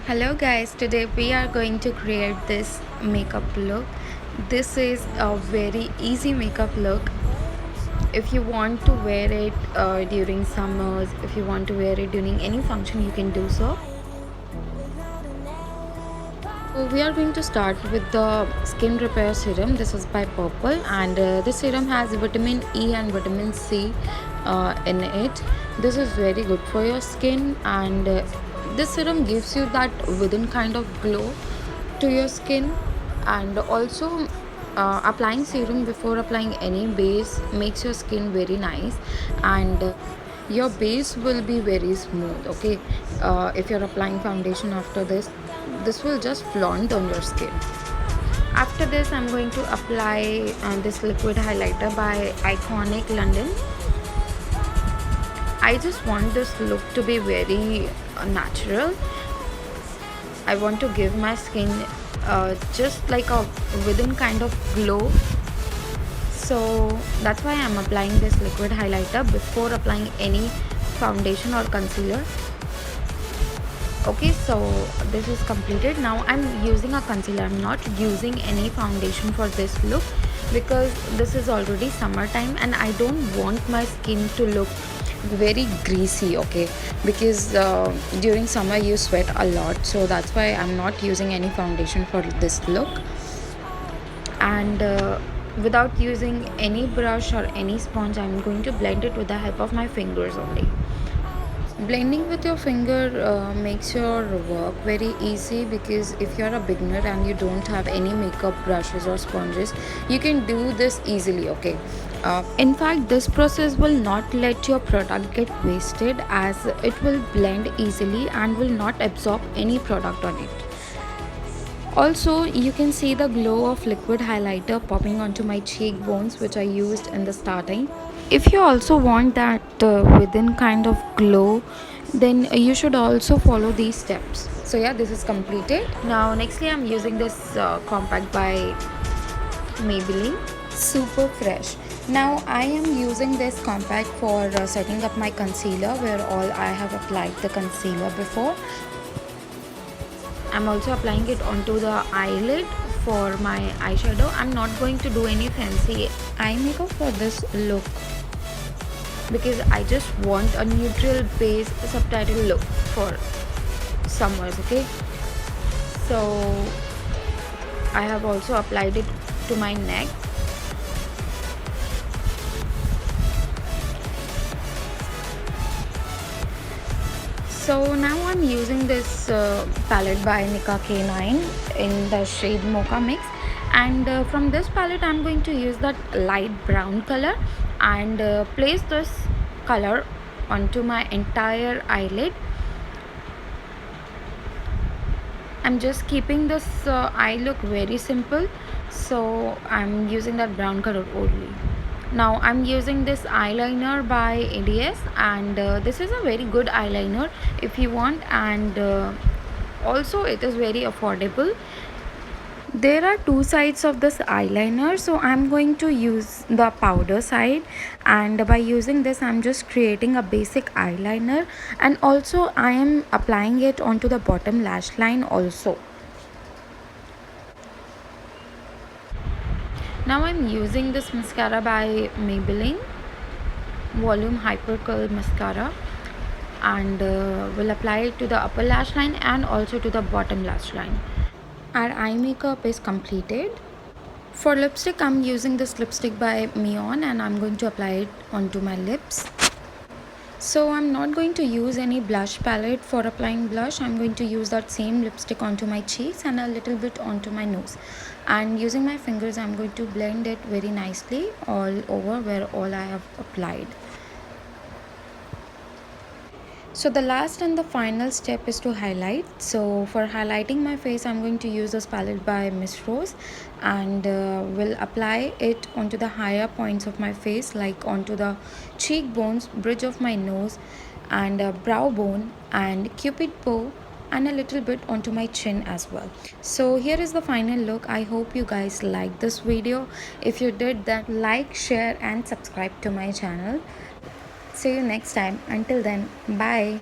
Hello guys, today we are going to create this makeup look. This is a very easy makeup look. If you want to wear it during summers, if you want to wear it during any function, you can do so. So we are going to start with the skin repair serum. This is by Purple, and this serum has vitamin E and vitamin C in it. This is very good for your skin, and this serum gives you that within kind of glow to your skin. And also applying serum before applying any base makes your skin very nice, and your base will be very smooth. Okay, if you're applying foundation after this will just flaunt on your skin. After this, I'm going to apply this liquid highlighter by Iconic London. I just want this look to be very natural. I want to give my skin just like a within kind of glow. So that's why I'm applying this liquid highlighter before applying any foundation or concealer. Okay, so this is completed. Now I'm using a concealer. I'm not using any foundation for this look because this is already summertime and I don't want my skin to look very greasy. Okay, because during summer you sweat a lot, so that's why I'm not using any foundation for this look. And without using any brush or any sponge, I'm going to blend it with the help of my fingers only. Blending with your finger makes your work very easy, because if you're a beginner and you don't have any makeup brushes or sponges, you can do this easily. Okay, in fact this process will not let your product get wasted, as it will blend easily and will not absorb any product on it. Also, you can see the glow of liquid highlighter popping onto my cheekbones, which I used in the starting. If you also want that within kind of glow, then you should also follow these steps. So yeah, this is completed. Now nextly I'm using this compact by Maybelline Super Fresh. Now I am using this compact for setting up my concealer, where all I have applied the concealer before. I'm also applying it onto the eyelid for my eyeshadow. I'm not going to do any fancy eye makeup for this look, because I just want a neutral base subtitle look for summers. Okay, so I have also applied it to my neck. So now I'm using this palette by Nika K9 in the shade Mocha Mix, and from this palette I'm going to use that light brown color and place this color onto my entire eyelid. I'm just keeping this eye look very simple, so I'm using that brown color only. Now I'm using this eyeliner by ADS, and this is a very good eyeliner if you want, and also it is very affordable. There are two sides of this eyeliner, so I'm going to use the powder side, and by using this I'm just creating a basic eyeliner, and also I am applying it onto the bottom lash line also. Now I'm using this mascara by Maybelline Volume Hyper Curl Mascara, and will apply it to the upper lash line and also to the bottom lash line. Our eye makeup is completed. For lipstick, I'm using this lipstick by Mion, and I'm going to apply it onto my lips. So I'm not going to use any blush palette for applying blush. I'm going to use that same lipstick onto my cheeks and a little bit onto my nose, and using my fingers I'm going to blend it very nicely all over where all I have applied. So the last and the final step is to highlight. So for highlighting my face, I'm going to use this palette by Miss Rose, and will apply it onto the higher points of my face, like onto the cheekbones, bridge of my nose, and brow bone, and cupid bow, and a little bit onto my chin as well. So here is the final look. I hope you guys liked this video. If you did, then like, share and subscribe to my channel. See you next time. Until then, bye.